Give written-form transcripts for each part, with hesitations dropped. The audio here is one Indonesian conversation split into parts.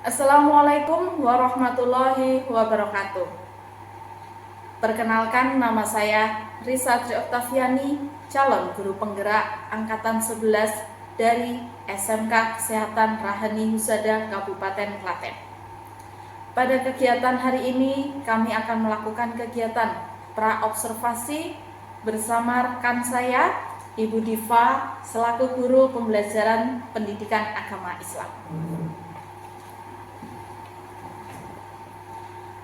Assalamualaikum warahmatullahi wabarakatuh. Perkenalkan, nama saya Risa Tri Oktaviani, calon guru penggerak Angkatan 11 dari SMK Kesehatan Rahani Husada Kabupaten Klaten. Pada kegiatan hari ini, kami akan melakukan kegiatan pra-observasi bersama rekan saya, Ibu Diva, selaku guru pembelajaran pendidikan agama Islam.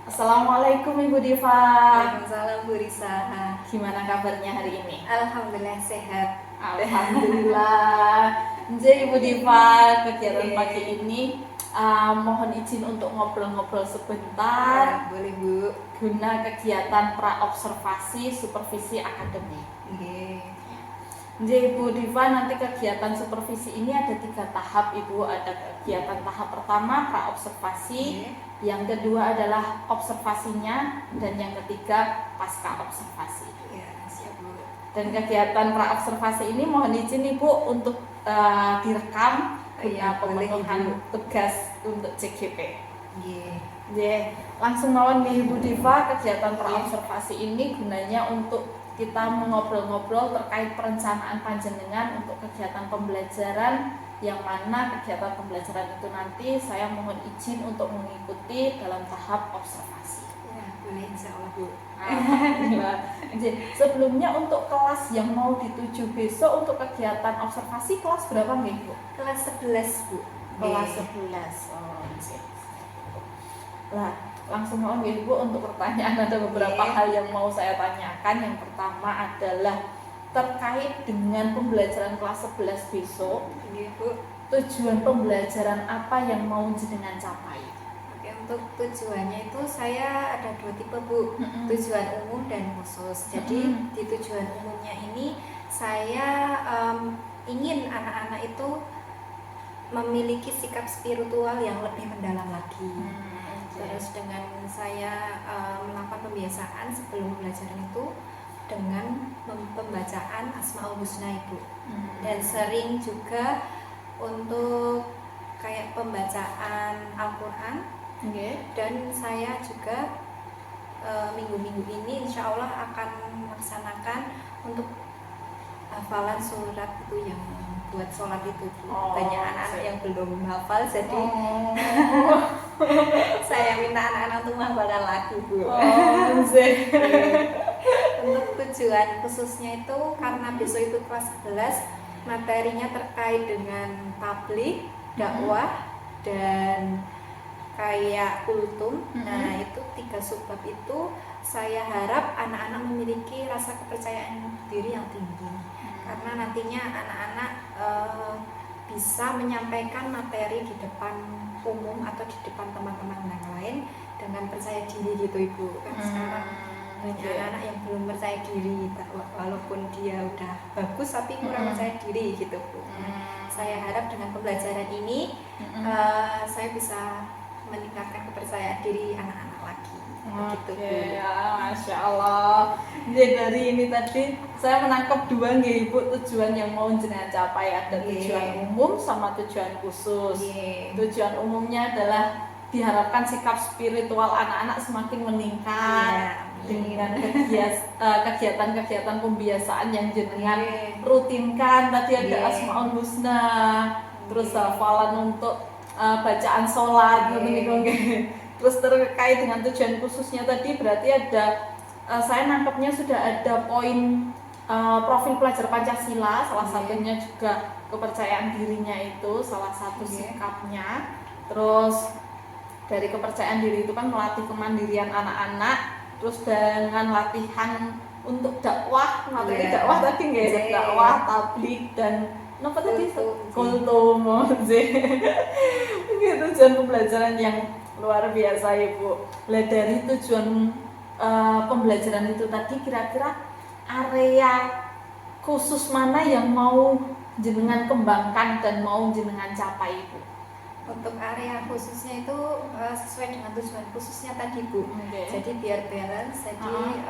Assalamualaikum Ibu Diva. Waalaikumsalam Bu Risa. Gimana kabarnya hari ini? Alhamdulillah sehat. Alhamdulillah. Jadi Ibu Diva, kegiatan pagi ini mohon izin untuk ngobrol-ngobrol sebentar. Boleh Bu. Guna kegiatan pra-observasi supervisi akademik. Jadi Ibu Diva, nanti kegiatan supervisi ini ada 3 tahap Ibu. Ada kegiatan tahap pertama pra-observasi, yang kedua adalah observasinya, dan yang ketiga pasca observasi. Siap Bu. Dan kegiatan pra-observasi ini mohon izin Ibu untuk direkam guna pemenuhan tugas untuk CGP. Langsung mawon nih Ibu Diva, kegiatan pra-observasi ini gunanya untuk kita mengobrol-ngobrol terkait perencanaan panjenengan untuk kegiatan pembelajaran, yang mana kegiatan pembelajaran itu nanti saya mohon izin untuk mengikuti dalam tahap observasi. Boleh, insya Allah Bu. Sebelumnya untuk kelas yang mau dituju besok untuk kegiatan observasi, kelas berapa nih Bu? Kelas 11 Bu. Kelas 11. Lah, langsung mohon ya Ibu untuk pertanyaan. Ada beberapa hal yang mau saya tanyakan. Yang pertama adalah terkait dengan pembelajaran kelas 11 besok. Bu. Tujuan pembelajaran apa yang mau jenengan capai? Untuk tujuannya itu saya ada 2 tipe Bu. Tujuan umum dan khusus. Jadi di tujuan umumnya ini saya ingin anak-anak itu memiliki sikap spiritual yang lebih mendalam lagi. Terus dengan saya melakukan pembiasaan sebelum pembelajaran itu dengan pembacaan Asmaul Husna Ibu. Dan sering juga untuk kayak pembacaan Al-Quran. Dan saya juga minggu-minggu ini insya Allah akan melaksanakan untuk hafalan surat itu yang buat sholat itu. Banyak anak-anak yang belum hafal, jadi saya minta anak-anak untuk menghafalkan lagi Bu. Untuk tujuan khususnya itu karena besok itu kelas 11, materinya terkait dengan tabligh, dakwah, dan kayak kultum. Nah itu 3 subbab itu saya harap anak-anak memiliki rasa kepercayaan diri yang tinggi. Karena nantinya anak-anak bisa menyampaikan materi di depan umum atau di depan teman-teman yang lain dengan percaya diri gitu Ibu. Kan sekarang banyak anak-anak yang belum percaya diri, walaupun dia udah bagus tapi kurang percaya diri gitu Bu. Saya harap dengan pembelajaran ini saya bisa meningkatkan kepercayaan diri anak-anak lagi. Masya Allah. Jadi dari ini tadi saya menangkap 2 nih Ibu, tujuan yang mau jenengan capai. Ada tujuan umum sama tujuan khusus. Tujuan umumnya adalah diharapkan sikap spiritual anak-anak semakin meningkat dengan kegiatan-kegiatan pembiasaan yang jenengan rutinkan. Tadi ada Asmaul Husna, terus hafalan untuk bacaan sholat, terus terkait dengan tujuan khususnya tadi berarti ada, saya nangkepnya sudah ada poin profil pelajar Pancasila, salah satunya juga kepercayaan dirinya itu salah satu sikapnya. Terus dari kepercayaan diri itu kan melatih kemandirian anak-anak, terus dengan latihan untuk dakwah, materi dakwah tadi nggak, dakwah, tabligh, dan apa tadi? Kultum. Gitu, tujuan pembelajaran yang luar biasa Ibu. Dari tujuan pembelajaran itu tadi, kira-kira area khusus mana yang mau jenengan kembangkan dan mau jenengan capai Ibu? Untuk area khususnya itu sesuai dengan tujuan khususnya tadi Bu. Jadi biar balance. Jadi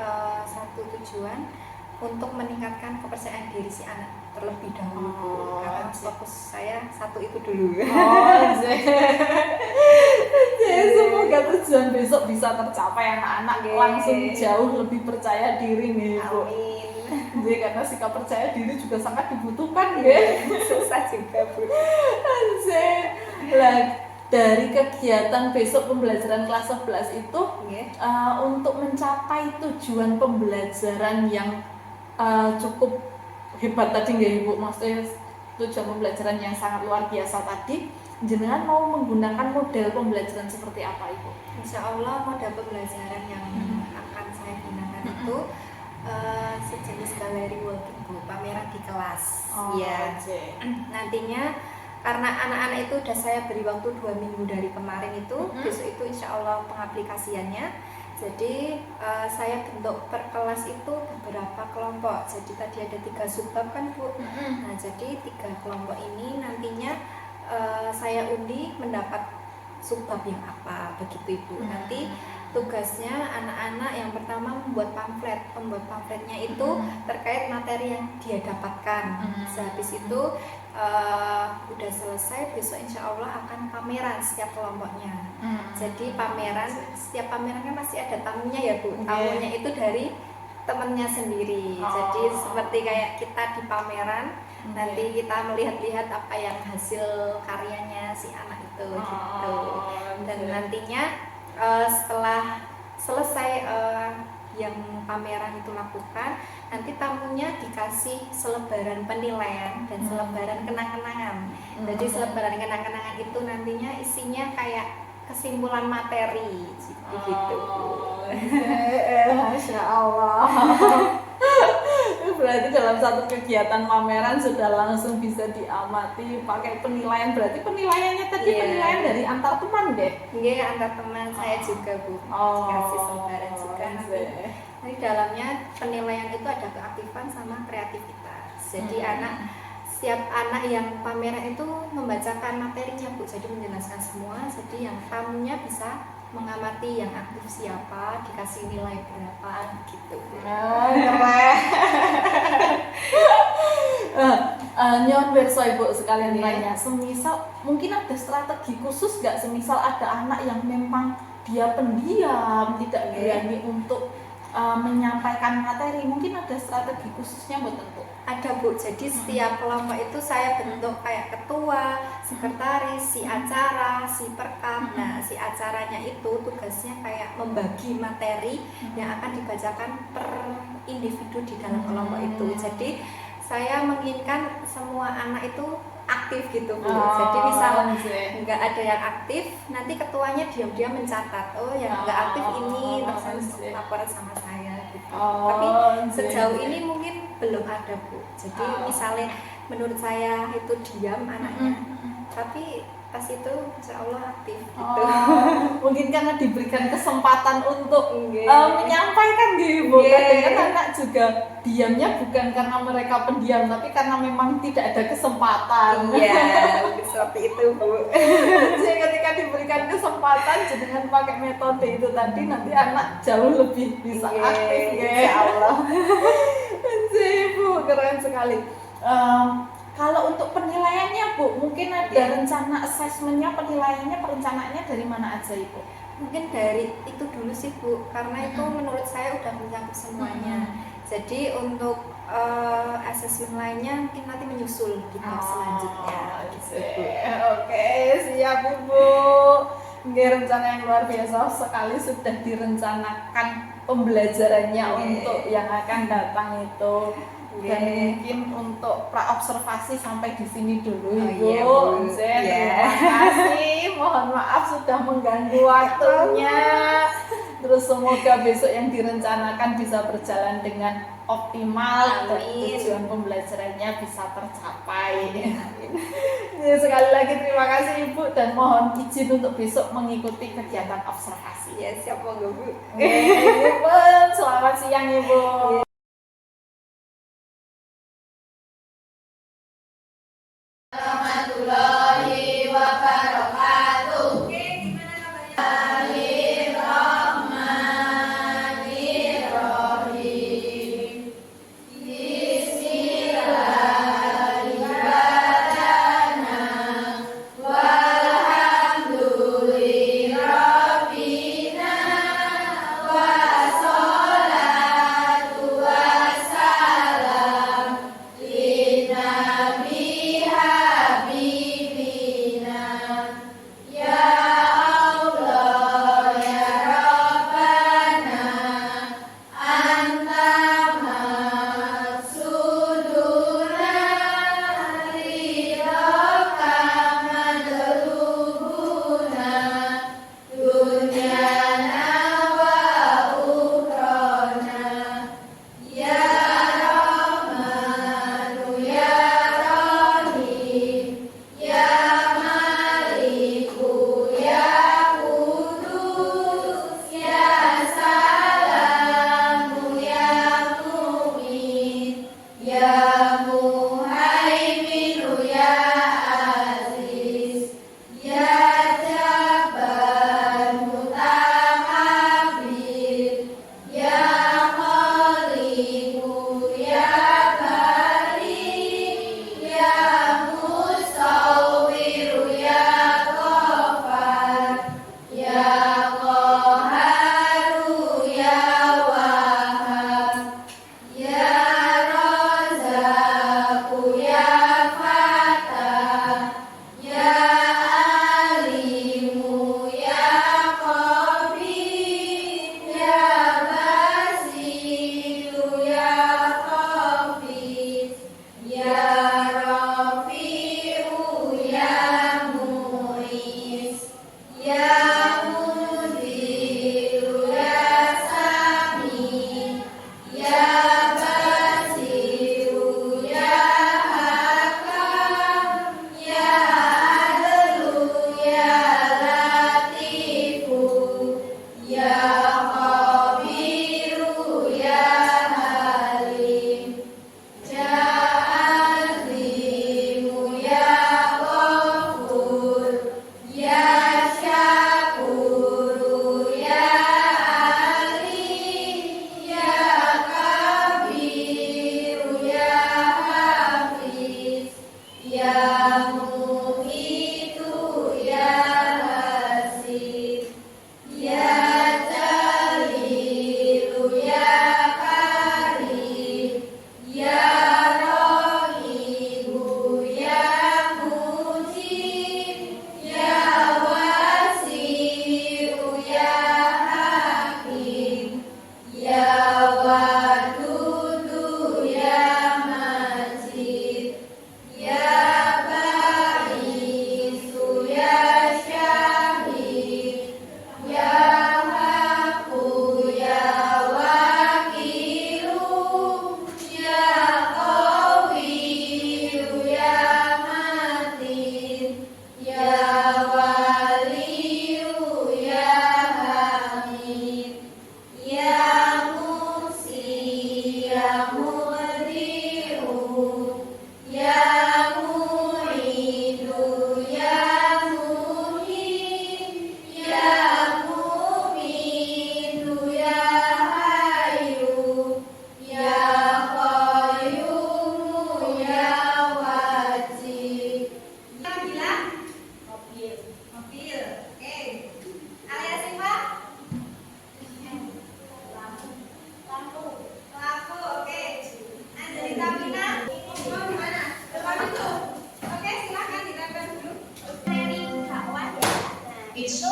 satu tujuan untuk meningkatkan kepercayaan diri si anak terlebih dahulu, karena fokus saya satu itu dulu. Ya, semoga tujuan besok bisa tercapai, anak-anak Oke. langsung jauh lebih percaya diri nih Bu. Amin. Jadi karena sikap percaya diri juga sangat dibutuhkan ya. Susah juga Bu. Anjir. Lah, dari kegiatan besok pembelajaran kelas 11 itu Nggih. untuk mencapai tujuan pembelajaran yang cukup hebat tadi nggih Ibu, maksudnya tujuan pembelajaran yang sangat luar biasa tadi, jenengan mau menggunakan model pembelajaran seperti apa Ibu? Insya Allah model pembelajaran yang akan saya gunakan itu sejenis galeri walking Bu, pameran di kelas. Ya. Oke. Nantinya karena anak-anak itu udah saya beri waktu 2 minggu dari kemarin itu, besok itu insya Allah pengaplikasiannya. Jadi saya bentuk per kelas itu beberapa kelompok. Jadi tadi ada 3 subbab kan Bu. Nah jadi 3 kelompok ini nantinya saya undi mendapat subbab yang apa begitu Ibu. Nanti tugasnya anak-anak yang pertama membuat pamflet. Pembuat pamfletnya itu terkait materi yang dia dapatkan. Sehabis itu udah selesai, besok insya Allah akan pameran setiap kelompoknya. Jadi setiap pameran kan masih ada tamunya ya Bu. Tamunya itu dari temennya sendiri. Jadi seperti kayak kita di pameran, nanti kita melihat-lihat apa yang hasil karyanya si anak itu gitu. Dan nantinya setelah selesai yang pameran itu lakukan, nanti tamunya dikasih selebaran penilaian dan selebaran kenang-kenangan. Jadi selebaran kenang-kenangan itu nantinya isinya kayak kesimpulan materi gitu. Masya Allah. Berarti dalam satu kegiatan pameran sudah langsung bisa diamati pakai penilaian. Berarti penilaiannya tadi penilaian dari antar teman deh. Iya, antar teman saya juga Bu. Dikasih selebaran juga. Nanti dalamnya penilaian itu ada keaktifan sama kreativitas. Jadi setiap anak yang pameran itu membacakan materinya Bu, jadi menjelaskan semua. Jadi yang tamunya bisa mengamati yang aktif siapa, dikasih nilai berapa gitu. Keren. Nyon berso Ibu sekalian tanya, semisal mungkin ada strategi khusus nggak, semisal ada anak yang memang dia pendiam, tidak berani untuk menyampaikan materi, mungkin ada strategi khususnya buat tentu? Ada Bu, jadi setiap kelompok itu saya bentuk kayak ketua, sekretaris, si acara, si perkap. Nah, si acaranya itu tugasnya kayak membagi materi yang akan dibacakan per individu di dalam kelompok itu. Jadi saya menginginkan semua anak itu aktif gitu Bu. Jadi misal nggak ada yang aktif, nanti ketuanya diam-diam mencatat, oh yang nggak aktif ini, terus laporan sama saya gitu. Tapi sejauh ini mungkin belum ada Bu. Jadi misalnya menurut saya itu diam anaknya, tapi pas itu insya Allah aktif gitu. Mungkin karena diberikan kesempatan untuk menyampaikan gitu. Kadang-kadang anak juga diamnya bukan karena mereka pendiam, tapi karena memang tidak ada kesempatan. Iya, seperti itu Bu. Jadi ketika diberikan kesempatan dengan pakai metode itu tadi, nanti anak jauh lebih bisa aktif ya. Insya Allah. Jadi Bu, keren sekali. Kalau untuk penilaiannya Bu, mungkin ada rencana asesmennya, penilaiannya, perencanaannya dari mana aja Ibu? Mungkin dari itu dulu sih Bu, karena itu menurut saya udah mencakup semuanya. Jadi untuk asesmen lainnya mungkin nanti menyusul di tahap selanjutnya. Oke, siap Ibu. Ini rencana yang luar biasa sekali, sudah direncanakan pembelajarannya untuk yang akan datang itu. Dan mungkin untuk praobservasi sampai di sini dulu Ibu. Terima kasih, mohon maaf sudah mengganggu waktunya. Terus semoga besok yang direncanakan bisa berjalan dengan optimal. Dan tujuan pembelajarannya bisa tercapai. Jadi sekali lagi terima kasih Ibu, dan mohon izin untuk besok mengikuti kegiatan observasi. Ya, siap monggo Bu. Ibu, selamat siang Ibu. Warahmatullahi wabarakatuh. Bismillahirrahmanirrahim. Bismillahirrahmanirrahim. Walhamdulillah. Ya Mudi'u, Ya Mu'idu, Ya Muhyi, Ya Mumitu, Ya Hayyu, Ya Qayyumu, Ya Wajib. Kita bilang mobil, mobil. Oke. Alias siapa? Lampu, lampu. Oke. Angelita Mina, mau di mana? Depan itu. Oke, silakan ditempel dulu. Dari dakwah ya. Itu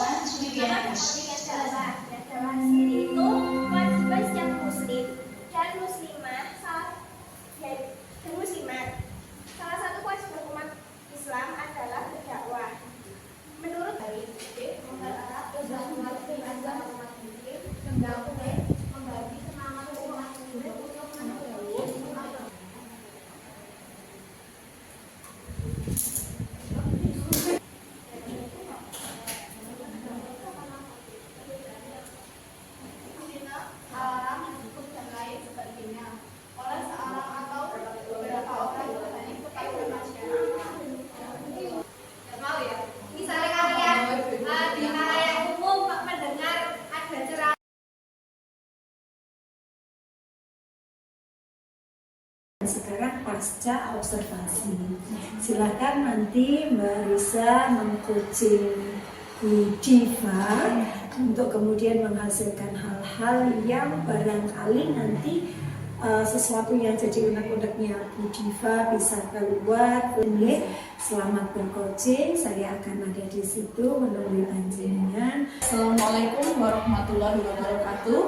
dakwah sendiri itu kewajiban setiap muslim dan muslimah dan muslimat. Salah satu kewajiban umat Islam adalah berdakwah. Menurut dari memperharap umat muslim membagi semangat umat muslim untuk menjauhi. Alarm, cukup dan lain sebagainya oleh seorang atau beberapa orang dari kepala masyarakat. Mau ya? Misalnya kalian di halayak umum mendengar ada ceramah. Sekarang pasca observasi, silakan nanti Mbak Risa mengcoaching Bu Diva untuk kemudian menghasilkan hal-hal yang barangkali nanti sesuatu yang jadi unek-uneknya Bu Diva bisa keluar. Oke, selamat bercoaching, saya akan ada di situ menunggu panjenengan. Assalamualaikum warahmatullahi wabarakatuh.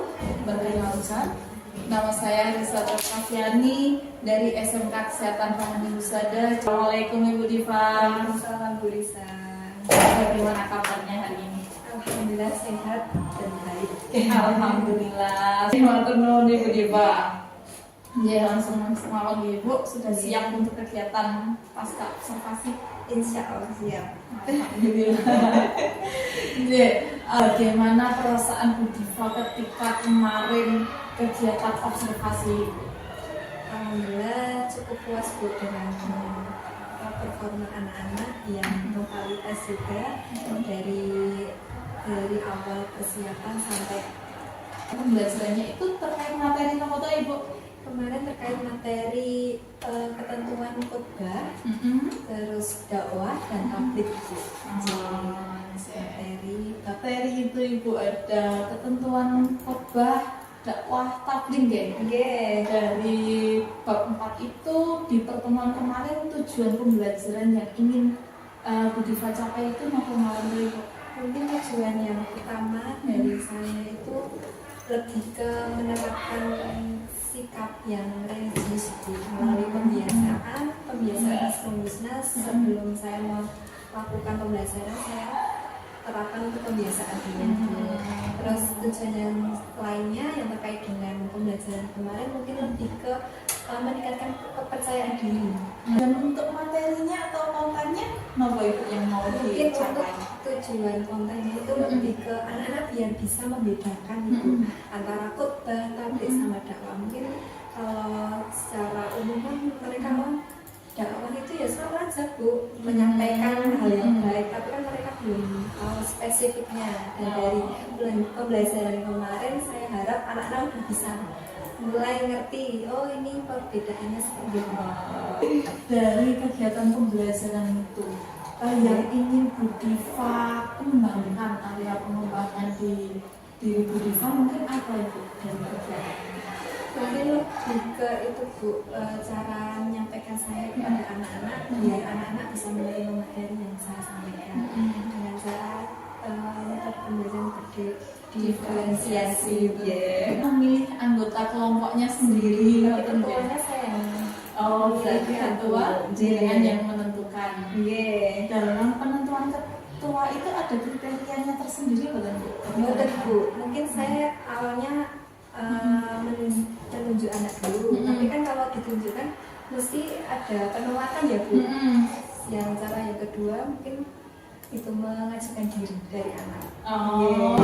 Perkenalkan, nama saya Risa Terkafiani dari SMK Kesehatan Family Husada. Assalamualaikum Ibu Diva. Salam Bu Risa. Bagaimana kabarnya hari ini? Alhamdulillah sehat dan baik. Alhamdulillah. Matur nuwun Ibu Diva. Ya, langsung mawon Ibu sudah siap untuk kegiatan pasca observasi. Insya Allah siap. Alhamdulillah. Ya, bagaimana perasaan Bu Diva ketika kemarin kegiatan observasi? Alhamdulillah cukup puas Bu dengan performa anak-anak yang totalitas juga dari awal persiapan sampai Pembelajarannya itu terkait materi apa tuh Ibu? kemarin terkait materi ketentuan khotbah, terus dakwah dan tabligh Bu. Materi itu Ibu ada ketentuan khotbah, dakwah, tabligh ya. Dari bab 4 itu di pertemuan kemarin tujuan pembelajaran yang ingin Bu Diva capai itu apa malam Ibu? Mungkin tujuan yang utama dari saya itu lebih ke menerapkan sikap yang religius Bu, melalui pembiasaan asrul-musnas. Sebelum saya melakukan pembelajaran, saya terapkan untuk pembiasaan ini. Terus tujuan yang lainnya yang terkait dengan pembelajaran kemarin mungkin lebih ke meningkatkan kepercayaan diri. Dan untuk materinya atau kontennya apa Ibu yang mau Mungkin untuk dicapai? tujuan kontennya itu lebih ke anak-anak biar bisa membedakan itu antara khotbah, tabligh sama dakwah. Mungkin kalau secara umum kan mereka dakwah itu ya sama aja Bu, menyampaikan hal yang baik, tapi kan mereka belum tahu spesifiknya. Dan dari pembelajaran kemarin saya harap anak-anak udah bisa mulai ngerti, oh ini perbedaannya seperti apa. Dari kegiatan pembelajaran itu yang ingin Bu Diva kembangkan, area pengembangan di diri Bu Diva mungkin apa Ibu dari kegiatan? Mungkin lebih ke itu Bu, cara menyampaikan saya kepada anak-anak biar anak-anak bisa menerima materi yang saya sampaikan dengan cara metode pembelajaran diferensiasi. Memilih anggota kelompoknya sendiri. Ketuanya saya. Oh, berarti ketua jenengan yang menentukan. Dalam penentuan ketua itu ada kriterianya tersendiri bukan Bu? Betul Bu, mungkin saya awalnya menunjuk anak dulu, tapi kan kalau ditunjukkan mesti ada penolakan ya Bu. Yang cara yang kedua mungkin itu mengajukan diri dari anak. Oh,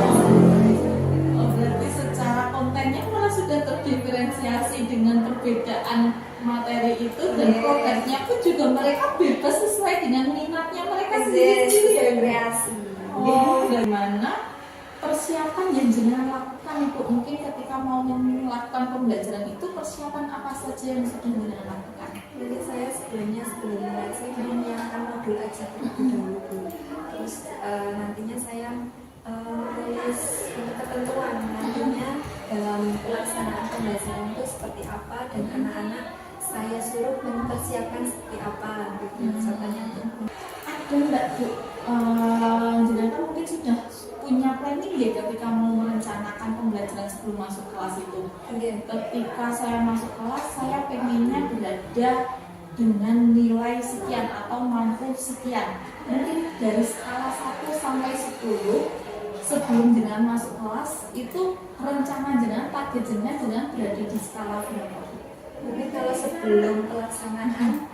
berarti secara kontennya malah sudah terdiferensiasi dengan perbedaan materi itu dan programnya pun juga mereka bebas sesuai dengan minatnya mereka sendiri ya. Kreasi. Oh, dari mana persiapan yang jenengan lakukan Ibu? Mungkin ketika mau melakukan pembelajaran itu persiapan apa saja yang sudah jenengan lakukan? Jadi saya sebelum mulai saya menyiapkan modul aja terlebih dahulu Bu. Terus nantinya saya menulis ketentuan nantinya dalam pelaksanaan pembelajaran itu seperti apa dan anak-anak saya suruh mempersiapkan seperti apa gitu. Contohnya Ada enggak Bu? Jenengan mungkin sudah punya planning ya ketika mau merencanakan pembelajaran sebelum masuk kelas itu. Ketika saya masuk kelas, saya pengennya berada dengan nilai sekian atau mampu sekian. Mungkin dari skala 1 sampai 10 sebelum jenengan masuk kelas itu rencana jenengan, target jenengan berada di skala berapa? mungkin kalau sebelum pelaksanaan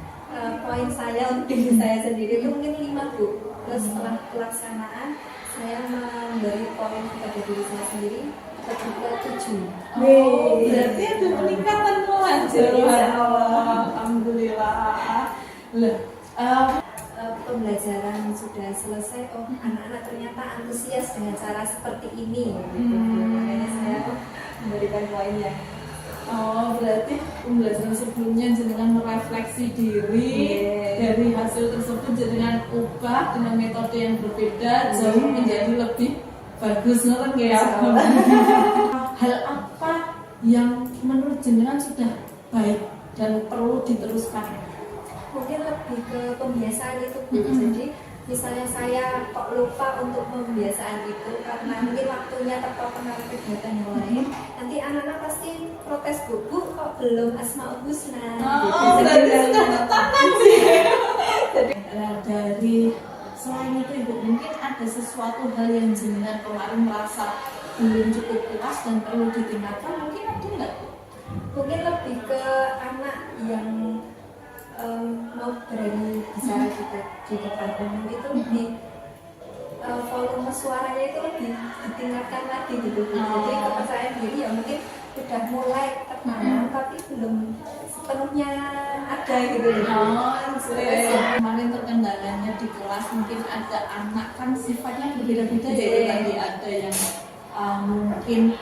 poin saya untuk diri saya sendiri itu mungkin 5 Bu. Terus setelah pelaksanaan saya memberi poin kepada diri saya sendiri ketika 7. Oh, berarti ada peningkatan melonjak. Alhamdulillah. Pembelajaran sudah selesai, oh anak-anak ternyata antusias dengan cara seperti ini. Makanya saya memberikan poin yang Berarti pembelajaran sebelumnya jenengan merefleksi diri dari hasil tersebut jenengan ubah dengan metode yang berbeda jauh menjadi lebih bagus, ngerti ya? Hal apa yang menurut jenengan sudah baik dan perlu diteruskan? mungkin lebih ke pembiasaan itu Bu. Jadi misalnya saya kok lupa untuk pembiasaan itu karena mungkin waktunya terpapar kegiatan yang lain, nanti anak-anak pasti protes Bu kok belum Asmaul Husna Berarti sudah tertanam sih. Dari selain itu Ibu, mungkin ada sesuatu hal yang jenengan kemarin merasa belum cukup puas dan perlu ditingkatkan, mungkin ada nggak? mungkin lebih ke anak yang mau berani bicara di depan umum itu lebih volume suaranya itu lebih ditingkatkan lagi gitu. Jadi kepercayaan diri ya mungkin sudah mulai tertanam tapi belum sepenuhnya ada gitu. Kemarin terkendalanya di kelas mungkin ada anak kan sifatnya berbeda-beda ya. Tadi ada yang mungkin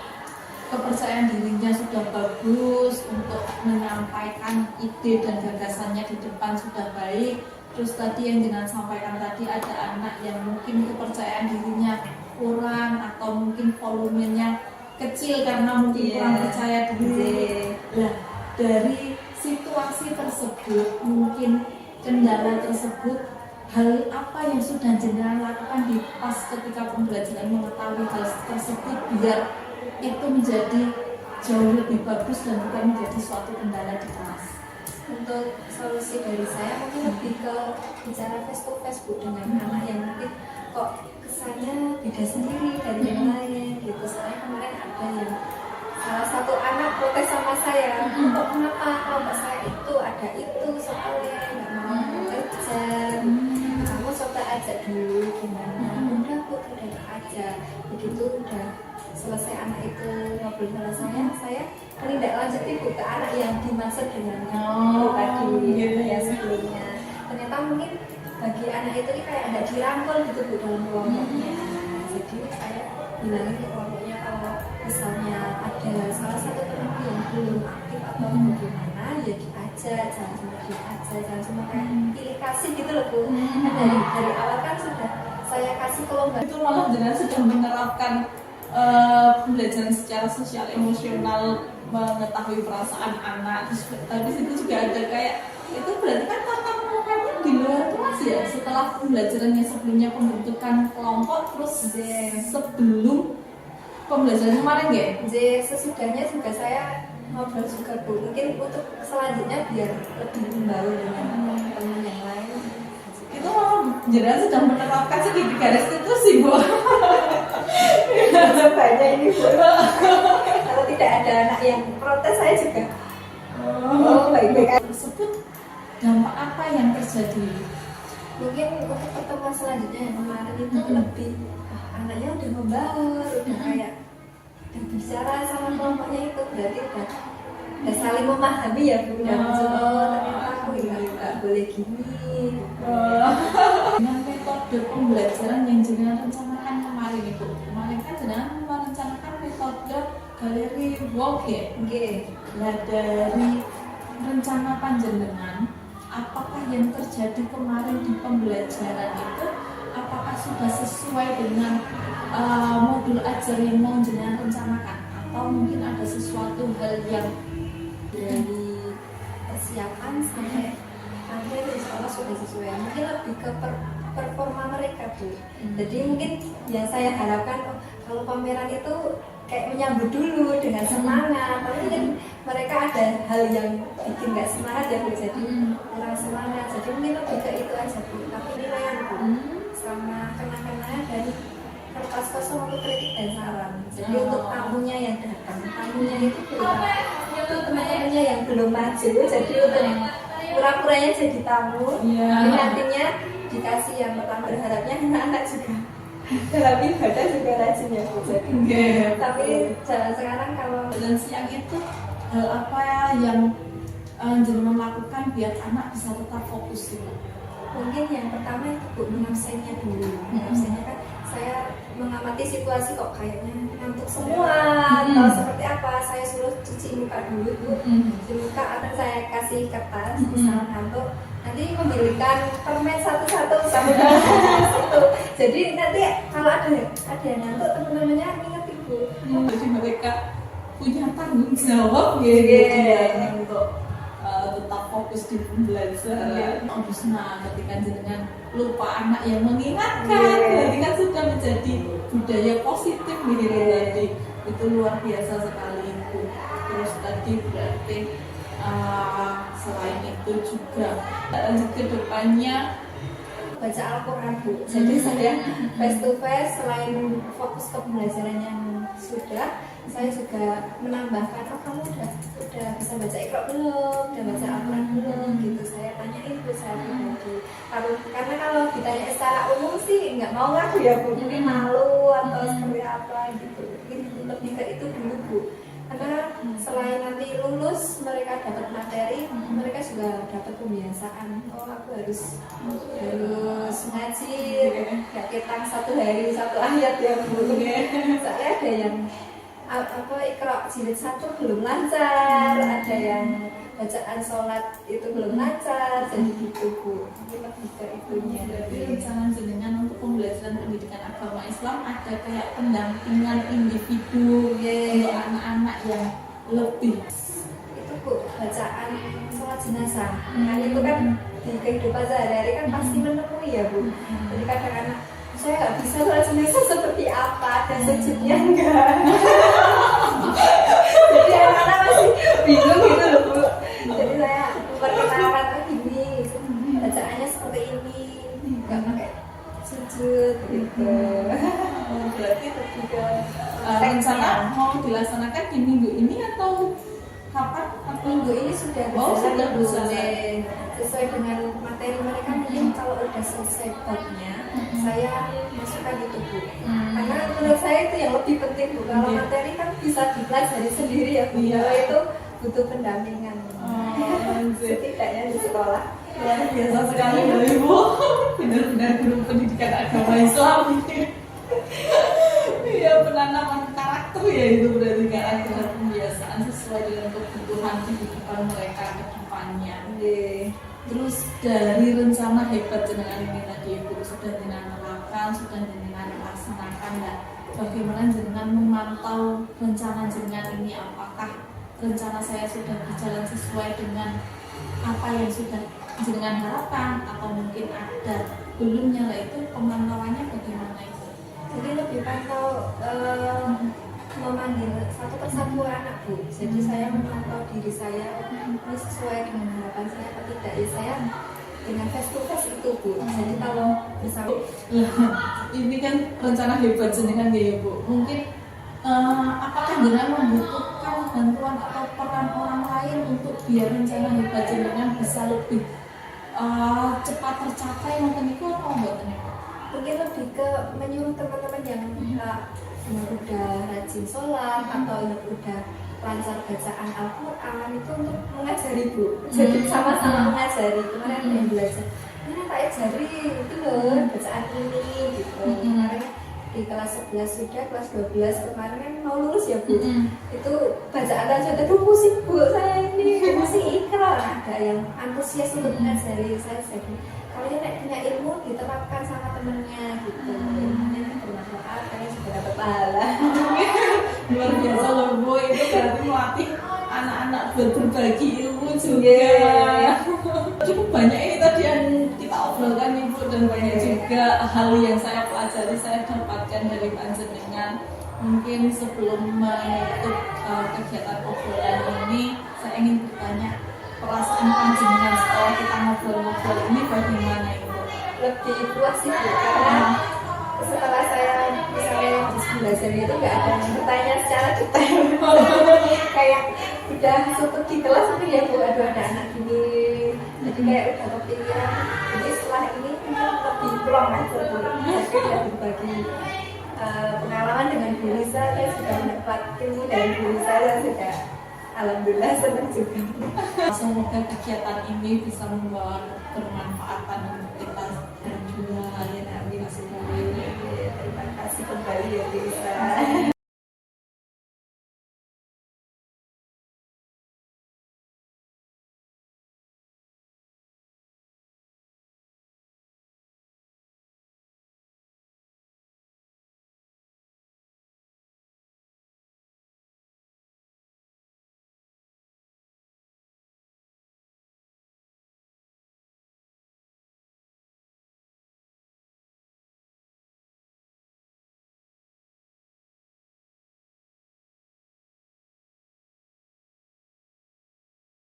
kepercayaan dirinya sudah bagus untuk menyampaikan ide dan gagasannya di depan sudah baik. Terus tadi yang jenengan sampaikan tadi ada anak yang mungkin kepercayaan dirinya kurang atau mungkin volumenya kecil karena mungkin kurang percaya diri. Nah, dari situasi tersebut mungkin kendala tersebut, hal apa yang sudah jenengan lakukan di pas ketika pembelajaran mengetahui hal tersebut biar itu menjadi jauh lebih bagus dan bukan menjadi suatu kendala di kelas? Untuk solusi dari saya mungkin lebih ke bicara face to face Bu dengan anak yang mungkin kok kesannya beda sendiri dari yang lain gitu. Soalnya kemarin ada yang salah satu anak protes sama saya, kok kenapa kelompok saya itu ada itu soalnya nggak mau kerja, kamu coba aja dulu gimana? Udah Bu, udah aja. Begitu udah selesai anak itu ngobrol sama saya menindaklanjuti Bu ke anak yang dimaksud dengan itu tadi ya sebelumnya. Ternyata mungkin bagi anak itu kayak ada dirangkul gitu Bu dalam kelompoknya. Jadi saya bilangin ke kelompoknya kalau misalnya ada salah satu teman yang belum aktif atau bagaimana ya diajak, jangan cuma diajak, jangan cuma kayak pilih kasih gitu loh Bu. Dari awal kan sudah saya kasih ke lomba. Itu malah jenengan sudah menerapkan pembelajaran secara sosial emosional, mengetahui perasaan anak. Terus habis itu juga ada kayak itu berarti kan tatap mukanya di luar kelas ya, setelah pembelajarannya sebelumnya pembentukan kelompok terus sebelum pembelajaran kemarin ya. Sesudahnya juga saya ngobrol juga Bu, mungkin untuk selanjutnya biar lebih membaur dengan teman yang lain. Itu jenengan sudah menerapkan segitiga restitusi Bu. Coba ini Bu. Kalau tidak ada anak yang protes saya juga baik-baik. Tersebut dampak apa yang terjadi? mungkin untuk pertemuan selanjutnya yang kemarin itu lebih anaknya udah membaur, udah kayak udah bicara sama kelompoknya itu, berarti udah saling memahami ya Bu, udah ternyata aku nggak boleh gini. Dengan metode pembelajaran yang jenengan rencanakan kemarin Ibu, kemarin kan jenengan merencanakan metode galeri walk ya. Nah dari rencana panjenengan, apakah yang terjadi kemarin di pembelajaran itu apakah sudah sesuai dengan modul ajar yang mau jenengan rencanakan, atau mungkin ada sesuatu hal yang dari persiapan sampai akhir insya Allah sudah sesuai, mungkin lebih ke performa mereka Bu. Jadi mungkin yang saya harapkan kalau pameran itu kayak menyambut dulu dengan semangat, tapi kan mereka ada hal yang bikin nggak semangat ya Bu, jadi kurang semangat, jadi mungkin lebih ke itu aja Bu. Tapi nilaian Bu sama kena-kena dari kertas kosong untuk kritik dan saran. Jadi untuk tamunya yang datang, tamunya itu teman-temannya yang belum maju, jadi untuk pura-puranya jadi tamu, nantinya dikasih yang pertama, berharapnya anak-anak juga dalam ibadah juga rajin ya Bu. Tapi jalan sekarang kalau dan siang itu hal apa yang jenengan lakukan biar anak bisa tetap fokus gitu? mungkin yang pertama itu Bu, mengabsennya dulu. Mengabsennya kan saya mengamati situasi kok kayaknya ngantuk semua atau seperti apa, saya suruh cuci muka dulu Bu. Cuci muka atau saya kasih kertas misalnya ngantuk, nanti memilihkan permen satu-satu sampai situ. Jadi nanti kalau ada yang ngantuk, teman-temannya ingat Ibu. Jadi mereka punya tanggung jawab gitu ya untuk tetap fokus di pembelajaran. Nah, ketika jenengan lupa anak yang mengingatkan, berarti kan sudah menjadi budaya positif gitu tadi. Itu luar biasa sekali Ibu. Terus tadi berarti selain itu juga lanjut ke depannya baca Al-Quran Bu. Jadi saya face to face selain fokus ke pembelajaran yang sudah, saya juga menambahkan, oh kamu udah bisa baca Iqra belum, udah baca Al-Quran belum gitu. Saya tanyain Bu, saya pribadi. Karena kalau ditanya secara umum sih nggak mau ngaku ya Bu, mungkin malu atau seperti apa gitu. Mungkin lebih ke itu dulu Bu. Karena selain nanti lulus mereka dapat materi, mereka juga dapat pembiasaan. Oh aku harus ngaji, nggak ketang satu hari satu ayat ya Bu. Soalnya ada yang Iqra jilid 1 belum lancar, ada yang bacaan sholat itu belum lancar, jadi gitu Bu. Ini lebih ke itunya. Jadi rencana jenengan untuk pembelajaran pendidikan agama Islam ada kayak pendampingan individu untuk anak-anak yang lebih. Itu Bu, bacaan sholat jenazah. Nah itu kan di kehidupan sehari-hari kan pasti menemui ya Bu. Jadi kadang-kadang saya nggak bisa sholat jenazah seperti apa, ada sujudnya enggak. Jadi anak-anak masih bingung gitu loh Bu. Jadi saya memperkenalkan gini, bacaannya seperti ini, nggak pakai sujud gitu. Berarti ketika rencana mau dilaksanakan di minggu ini atau kapan? Minggu ini sudah sudah berjalan sesuai dengan materi mereka. Mungkin kalau udah selesai babnya, saya masukkan itu Bu. Karena menurut saya itu yang lebih penting Bu. Kalau materi kan bisa dipelajari sendiri ya Bu. Kalau itu butuh pendampingan. Setidaknya di sekolah. Luar biasa sekali Bapak Ibu. Benar-benar guru pendidikan agama Islam ini. Iya, penanaman karakter ya itu berarti karakter dan pembiasaan sesuai dengan kebutuhan kehidupan mereka ke depannya. Terus dari rencana hebat jenengan ini tadi Ibu sudah jenengan terapkan, sudah jenengan laksanakan, dan bagaimana jenengan memantau rencana jenengan ini, apakah rencana saya sudah berjalan sesuai dengan apa yang sudah jenengan harapkan atau mungkin ada belumnya, lah itu pemantauannya bagaimana itu? Jadi lebih pantau memanggil satu persatu anak Bu. Jadi saya memantau diri saya ini sesuai dengan harapan saya atau tidak. Ya saya dengan face to face itu Bu. Jadi kalau misalnya ini kan rencana hebat jenengan ya Bu. Mungkin apakah jenengan membutuhkan bantuan atau peran orang lain untuk biar rencana hebat jenengan bisa lebih cepat tercapai nonton itu apa mboten niku? Mungkin lebih ke menyuruh teman-teman yang udah rajin sholat atau yang udah lancar bacaan Al-Quran itu untuk mengajari Bu. Jadi sama-sama mengajari. Kemarin ada yang belajar, ini tak ajari itu loh bacaan ini gitu. Kemarin di kelas 11 sudah, kelas 12 kemarin kan mau lulus ya Bu. Itu bacaan aja, aduh musik Bu saya ini musik ikrar. Ada yang antusias untuk mengajari saya. Jadi kalau dia punya ilmu diterapkan sama temennya gitu. Ilmunya bermanfaat, kalian juga dapat pahala. Luar biasa loh Bu, itu berarti melatih anak-anak berbagi ilmu juga. Cukup banyak ini tadi yang kita obrolkan Ibu, dan banyak juga hal yang saya pelajari, saya dapatkan dari panjenengan. Mungkin sebelum menutup kegiatan obrolan ini, saya ingin bertanya perasaan panjenengan setelah kita ngobrol-ngobrol ini bagaimana Ibu? Lebih puas sih Bu, karena setelah saya misalnya habis belajar itu nggak ada yang bertanya secara detail. Kayak udah tutup di kelas mungkin ya Bu, aduh ada anak gini, jadi kayak udah kepikiran. Jadi setelah ini mungkin lebih plong aja Bu, jadi udah berbagi pengalaman dengan Bu Lisa, saya sudah mendapat ilmu dari Bu Lisa, saya sudah alhamdulillah senang juga. Semoga kegiatan ini bisa membawa bermanfaatan untuk kita berdua. Amin, amin. Terima kasih kembali ya Bu Lisa.